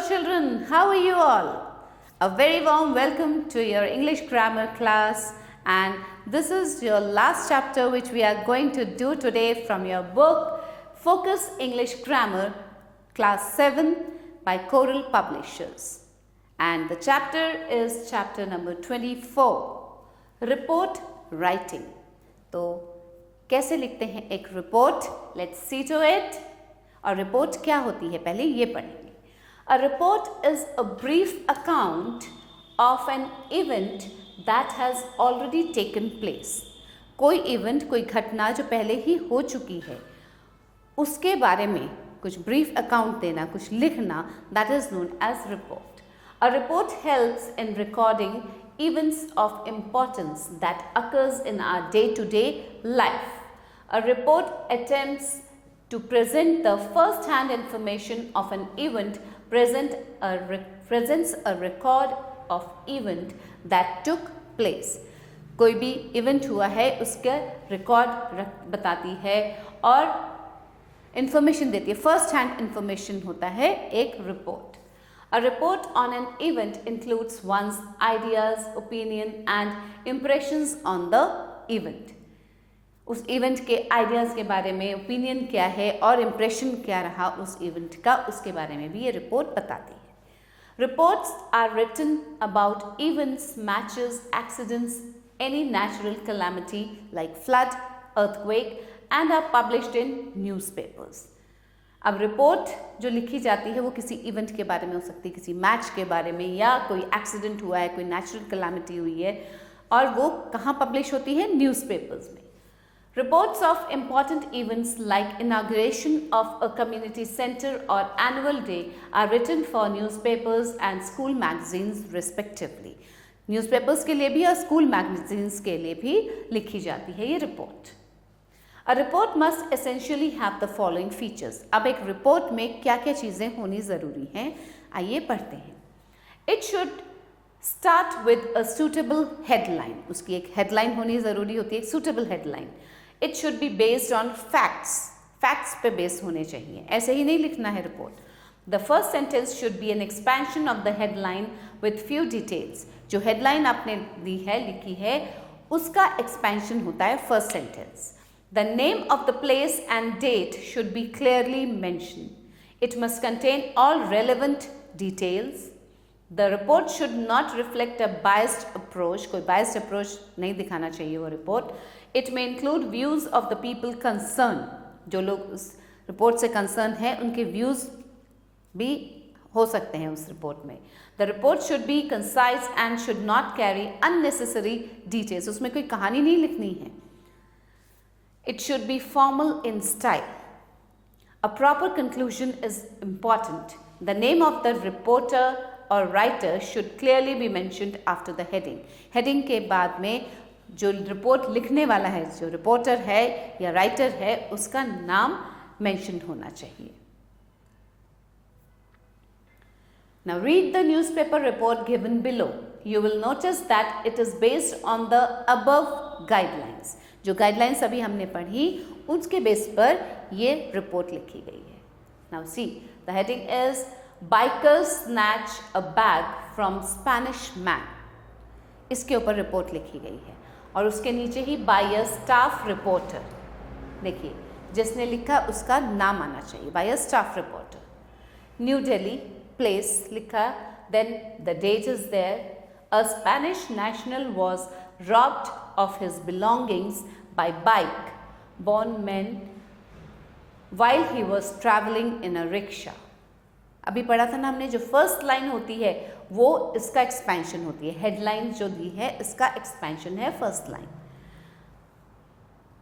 children, how are you all? A very warm welcome to your English grammar class, and this is your last chapter which we are going to do today from your book Focus English Grammar Class 7 by Coral Publishers. And the chapter is chapter number 24, Report Writing. तो कैसे लिखते हैं एक report? Let's see to it. और report क्या होती है पहले ये पढ़ेंगे. A report is a brief account of an event that has already taken place. कोई इवेंट, कोई घटना जो पहले ही हो चुकी है उसके बारे में कुछ ब्रीफ अकाउंट देना, कुछ लिखना, that is known as report. A report helps in recording events of importance that occurs in our day-to-day life. A report attempts to present the first-hand information of an event, presents a record of event that took place. कोई भी event हुआ है उसका record बताती है और information देती है. फर्स्ट हैंड इंफॉर्मेशन होता है एक report. A report on an event includes one's ideas, opinion and impressions on the event. उस इवेंट के आइडियाज़ के बारे में, ओपिनियन क्या है और इम्प्रेशन क्या रहा उस इवेंट का, उसके बारे में भी ये रिपोर्ट बताती है. Reports are written about events, matches, accidents, any natural calamity like flood, earthquake and are published in newspapers. अब रिपोर्ट जो लिखी जाती है वो किसी इवेंट के बारे में हो सकती है, किसी मैच के बारे में, या कोई एक्सीडेंट हुआ है, कोई नेचुरल कैलामिटी हुई है, और वो कहाँ पब्लिश होती है? न्यूज़पेपर्स में. Reports of important events like inauguration of a community center or annual day are written for newspapers and school magazines respectively. Newspapers के लिए भी और school magazines के लिए भी लिखी जाती है ये report. A report must essentially have the following features. अब एक रिपोर्ट में क्या क्या चीज़ें होनी ज़रूरी हैं, आइए पढ़ते हैं. It should start with a suitable headline. उसकी एक headline होनी ज़रूरी होती है, एक suitable headline. It should be based on facts. Facts पे बेस होने चाहिए, ऐसे ही नहीं लिखना है report. The first sentence should be an expansion of the headline with few details. जो headline आपने दी है, लिखी है, उसका expansion होता है first sentence. The name of the place and date should be clearly mentioned. It must contain all relevant details. The report should not reflect a biased approach. कोई biased approach नहीं दिखाना चाहिए वो report. It may include views of the people concerned. जो लोग उस report से concern है उनके व्यूज़ भी हो सकते हैं उस रिपोर्ट में. The report should be concise and should not carry unnecessary details. उसमें कोई कहानी नहीं लिखनी है. It should be formal in style. A proper conclusion is important. The name of the reporter or writer should clearly be mentioned after the heading. Heading के बाद में जो रिपोर्ट लिखने वाला है, जो रिपोर्टर है या राइटर है, उसका नाम मेंशन होना चाहिए. Now read the newspaper report given below. You will notice that it is based on the above guidelines. जो गाइडलाइंस अभी हमने पढ़ी उसके बेस पर ये रिपोर्ट लिखी गई है. Now see, the heading is Bikers snatch a bag from Spanish man. इसके ऊपर रिपोर्ट लिखी गई है और उसके नीचे ही by a staff reporter. देखिए, जिसने लिखा उसका नाम आना चाहिए, by a staff reporter. New Delhi place लिखा, then the date is there. A Spanish national was robbed of his belongings by bike-borne men while he was traveling in a rickshaw. अभी पढ़ा था ना हमने, जो फर्स्ट लाइन होती है वो इसका एक्सपेंशन होती है. हेडलाइन जो दी है इसका एक्सपेंशन है first line.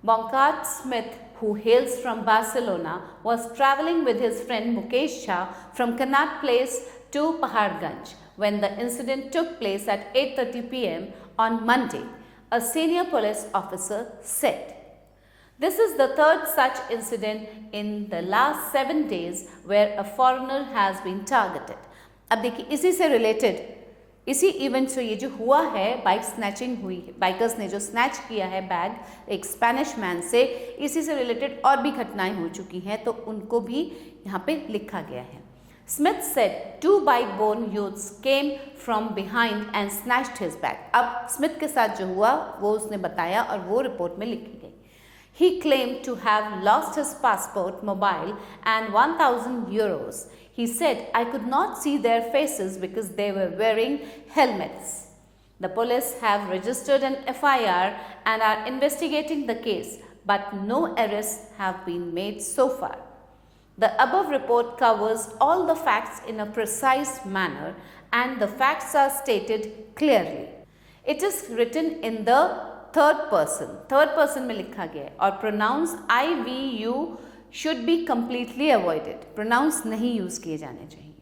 Bongkat Smith, who hails from Barcelona, was traveling with his friend Mukesh Shah from Connaught Place to Paharganj when the incident took place at 8:30 p.m. on Monday, a senior police officer said. This is the third such incident in the last 7 days where a foreigner has been targeted. अब देखिए, इसी से related, इसी event से ये जो हुआ है, बाइक स्नैचिंग हुई है, बाइकर्स ने जो स्नैच किया है बैग एक स्पेनिश मैन से, इसी से रिलेटेड और भी घटनाएं हो चुकी हैं, तो उनको भी यहाँ पे लिखा गया है. Smith said 2 bike-borne youths came from behind and snatched his bag. अब स्मिथ के साथ जो हुआ वो उसने बताया और वो रिपोर्ट में लिखी गई. He claimed to have lost his passport, mobile and 1,000 euros. He said, I could not see their faces because they were wearing helmets. The police have registered an FIR and are investigating the case, but no arrests have been made so far. The above report covers all the facts in a precise manner and the facts are stated clearly. It is written in the third person. Third person में लिखा गया है और pronouns I, we, you should be completely avoided. Pronouns नहीं use किए जाने चाहिए.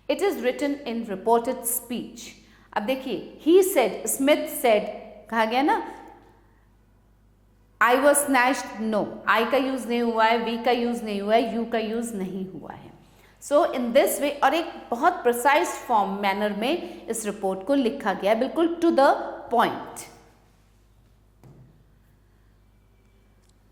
It is written in reported speech. अब देखिए, he said, Smith said, कहा गया ना, I was snatched, no. I का यूज नहीं हुआ है, we का यूज नहीं हुआ है, you का यूज नहीं हुआ है. सो इन दिस वे, और एक बहुत प्रिसाइज फॉर्म मैनर में इस रिपोर्ट को लिखा गया है, बिल्कुल to the point.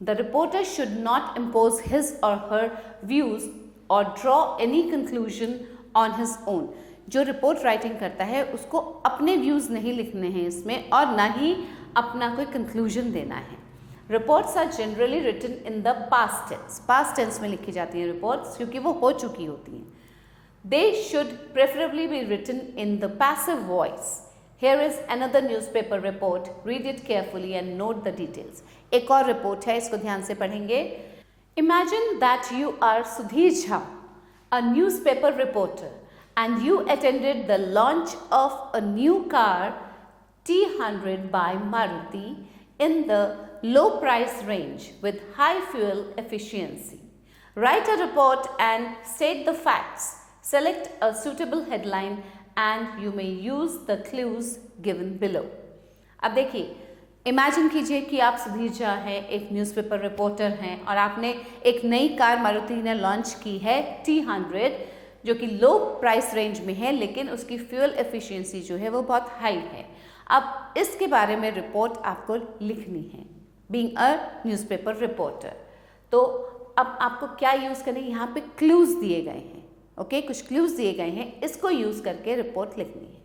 The reporter should not impose his or her views or draw any conclusion on his own. जो रिपोर्ट राइटिंग करता है उसको अपने व्यूज नहीं लिखने हैं इसमें और ना ही अपना कोई कंक्लूजन देना है. Reports are generally written in the past tense. Past tense में लिखी जाती हैं रिपोर्ट्स क्योंकि वो हो चुकी होती हैं. They should preferably be written in the passive voice. Here is another newspaper report. Read it carefully and note the details. एक और रिपोर्ट है, इसको ध्यान से पढ़ेंगे. Imagine that you are Sudhir Jha, a newspaper reporter, and you attended the launch of a new car T100 by Maruti in the low price range with high fuel efficiency. Write a report and state the facts. Select a suitable headline and you may use the clues given below. अब देखिए, imagine कीजिए कि आप सुधीर झा हैं, एक newspaper reporter हैं और आपने एक नई कार मारुति ने लॉन्च की है T100 जो कि लो प्राइस रेंज में है, लेकिन उसकी फ्यूल एफिशिएंसी जो है वो बहुत हाई है. अब इसके बारे में रिपोर्ट आपको लिखनी है बीइंग अ न्यूज़पेपर रिपोर्टर. तो अब आपको क्या यूज़ करना है, यहाँ पे क्लूज दिए गए हैं. ओके, कुछ क्लूज दिए गए हैं, इसको यूज़ करके रिपोर्ट लिखनी है.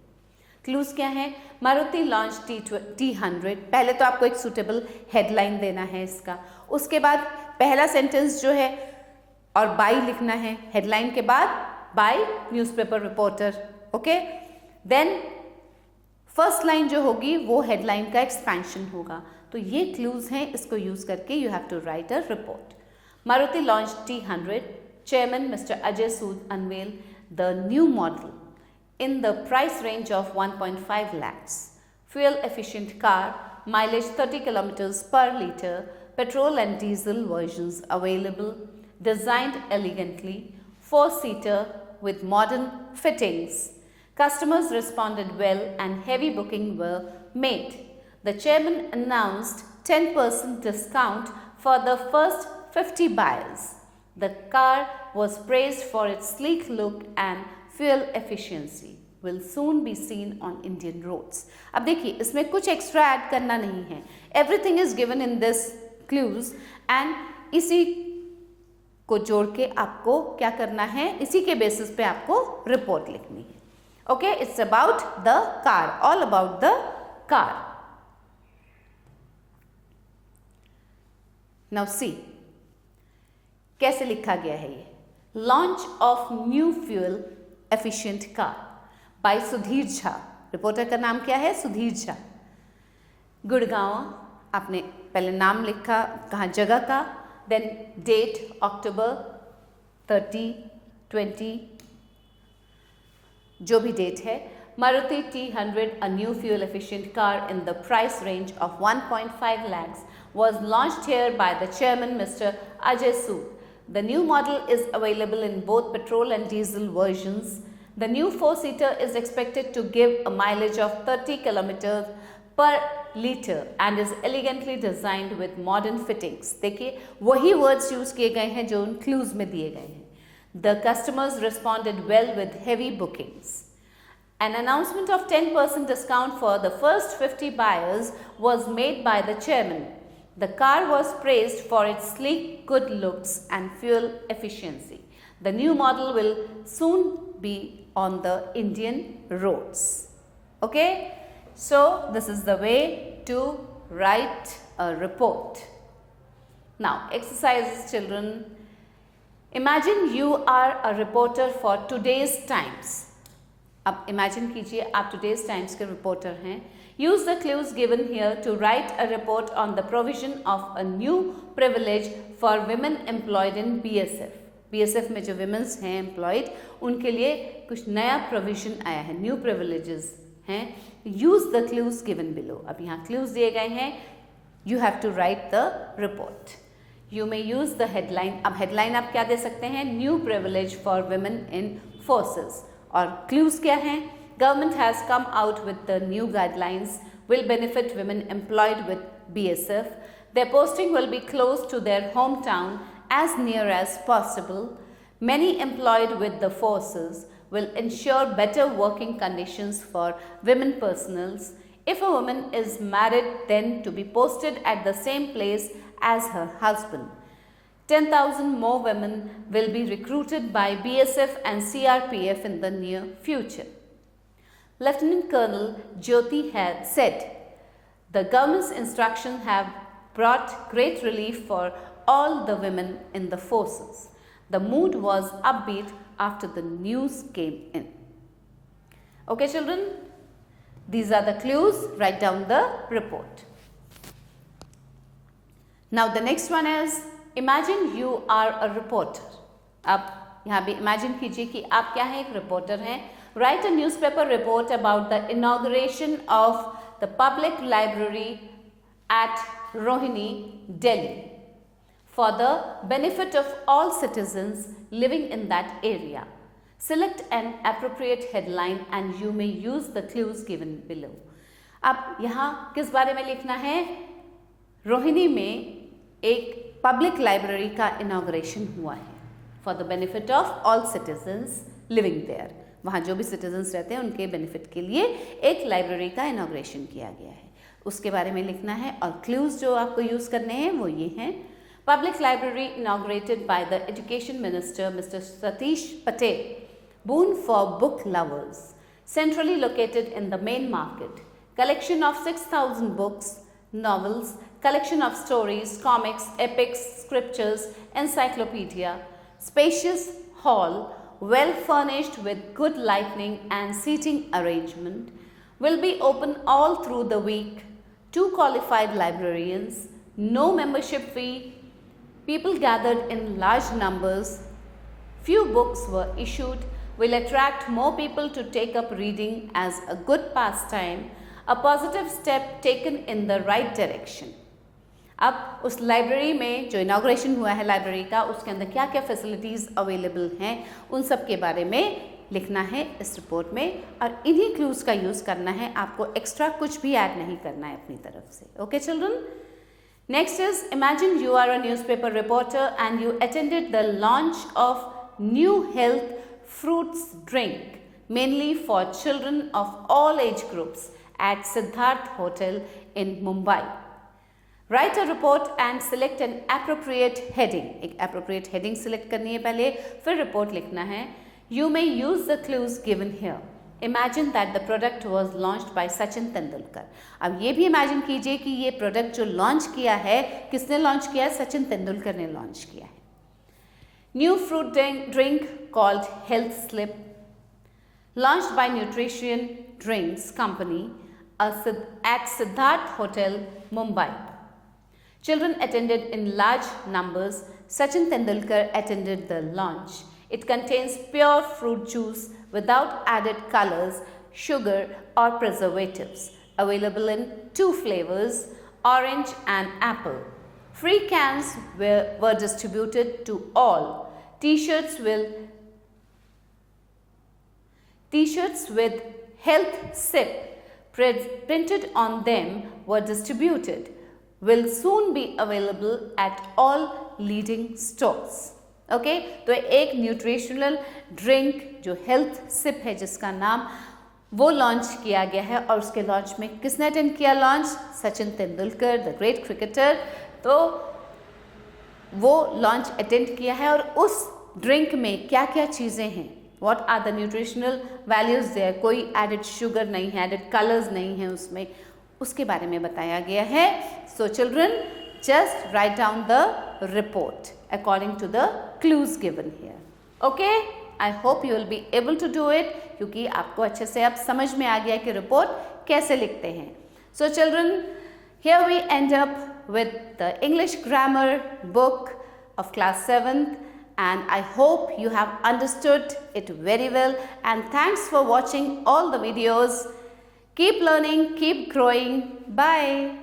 क्लूज क्या है? Maruti launch T100. पहले तो आपको एक सूटेबल हेडलाइन देना है इसका. उसके बाद पहला सेंटेंस जो है और बाय लिखना है. हेडलाइन के बाद by newspaper reporter. Okay, then first line जो होगी वो हेडलाइन का एक्सपेंशन होगा. तो ये क्लूज हैं, इसको यूज करके you have to write a report. Maruti launch T100. Chairman mister Ajay Sood unveil the new model in the price range of 1.5 lakhs. Fuel efficient car, mileage 30 kilometers per liter, petrol and diesel versions available, designed elegantly, 4-seater with modern fittings. Customers responded well and heavy booking were made. The chairman announced 10% discount for the first 50 buyers. The car was praised for its sleek look and fuel efficiency. Will soon be seen on Indian roads. अब देखिए, इसमें कुछ extra add करना नहीं है. Everything is given in this clues and इसी को जोड़ के आपको क्या करना है, इसी के बेसिस पे आपको रिपोर्ट लिखनी है. Okay, it's about the car, all about the car. Now see कैसे लिखा गया है ये. Launch of new fuel efficient car by Sudhir Jha. Reporter का नाम क्या है? सुधीर झा. गुड़गांव, आपने पहले नाम लिखा, कहाँ जगह का, देन डेट अक्टूबर 30, 20, जो भी डेट है. Maruti T100, a new fuel efficient car in the price range of 1.5 lakhs was launched here by the chairman Mr. Ajay Sood. The new model is available in both petrol and diesel versions. The new 4-seater is expected to give a mileage of 30 kilometers per liter and is elegantly designed with modern fittings. देखिए, वही words use किए गए हैं जो उन clues में दिए गए हैं. The customers responded well with heavy bookings. An announcement of 10% discount for the first 50 buyers was made by the chairman. The car was praised for its sleek, good looks and fuel efficiency. The new model will soon be on the Indian roads. Okay, so this is the way to write a report. Now exercises children. Imagine you are a reporter for today's times. अब imagine कीजिए आप today's times के reporter हैं. Use the clues given here to write a report on the provision of a new privilege for women employed in BSF. BSF में जो women's हैं employed, उनके लिए कुछ नया provision आया है, new privileges हैं. Use the clues given below. अब यहाँ clues दिए गए हैं. You have to write the report. You may use the headline. अब headline आप क्या दे सकते हैं? New privilege for women in forces. और clues क्या हैं? Government has come out with the new guidelines will benefit women employed with BSF. Their posting will be close to their hometown as near as possible. Many employed with the forces will ensure better working conditions for women personnel. If a woman is married, then to be posted at the same place as her husband. 10,000 more women will be recruited by BSF and CRPF in the near future. Lieutenant Colonel Jyoti had said, the government's instructions have brought great relief for all the women in the forces. The mood was upbeat after the news came in. Okay children, these are the clues. Write down the report. Now the next one is, imagine you are a reporter. अब यहाँ भी imagine कीजिए कि आप क्या हैं, एक reporter हैं. Write a newspaper report about the inauguration of the public library at Rohini, Delhi, for the benefit of all citizens living in that area. Select an appropriate headline and you may use the clues given below. अब यहाँ किस बारे में लिखना है? रोहिणी में एक public library का इनॉग्रेशन हुआ है for the benefit of all citizens living there. वहाँ जो भी सिटीजन्स रहते हैं उनके बेनिफिट के लिए एक लाइब्रेरी का इनॉग्रेशन किया गया है, उसके बारे में लिखना है. और क्लूज जो आपको यूज़ करने हैं वो ये हैं. Public library inaugurated by the education minister mister Satish Patel, boon for book lovers, centrally located in the main market. Collection of 6,000 books, novels, collection of stories, comics, epics, scriptures, encyclopedia. Spacious hall, well furnished with good lighting and seating arrangement, will be open all through the week. 2 qualified librarians, no membership fee. People gathered in large numbers. Few books were issued. Will attract more people to take up reading as a good pastime, a positive step taken in the right direction. अब उस library में जो inauguration हुआ है library का, उसके अंदर क्या क्या फैसिलिटीज़ अवेलेबल हैं, उन सब के बारे में लिखना है इस रिपोर्ट में. और इन्हीं क्लूज़ का यूज़ करना है, आपको एक्स्ट्रा कुछ भी ऐड नहीं करना है अपनी तरफ से. Okay children. Next is, imagine you are a newspaper reporter and you attended the launch of new health fruits drink mainly for children of all age groups at Siddharth Hotel in Mumbai. Write a report and select an appropriate heading. एक appropriate heading select करनी है पहले, फिर report लिखना है. You may use the clues given here. Imagine that the product was launched by Sachin Tendulkar. अब ये भी imagine कीजिए कि ये product जो launch किया है, किसने launch किया है? सचिन तेंदुलकर ने launch किया है. New fruit drink called Health Slip, launched by Nutrition Drinks Company at Siddharth Hotel, Mumbai. Children attended in large numbers. Sachin Tendulkar attended the launch. It contains pure fruit juice without added colors, sugar or preservatives. Available in 2 flavors, orange and apple. Free cans were distributed to all. T-shirts with Health Sip printed on them were distributed. Will soon be available at all leading stores. Okay? तो एक nutritional drink जो health SIP है जिसका नाम, वो launch किया गया है. और उसके लॉन्च में किसने अटेंड किया launch? Sachin Tendulkar, the great cricketer. तो वो लॉन्च अटेंड किया है और उस ड्रिंक में क्या क्या चीज़ें हैं, what are the nutritional values there, कोई एडेड शुगर नहीं है, एडेड कलर्स नहीं है उसमें, उसके बारे में बताया गया है. So children, just write down the report according to the clues given here. Okay, I hope you will be able to do it, क्योंकि आपको अच्छे से अब समझ में आ गया कि रिपोर्ट कैसे लिखते हैं. So children, here we end up with the English grammar book of class 7th, and I hope you have understood it very well, and thanks for watching all the videos. Keep learning, keep growing. Bye.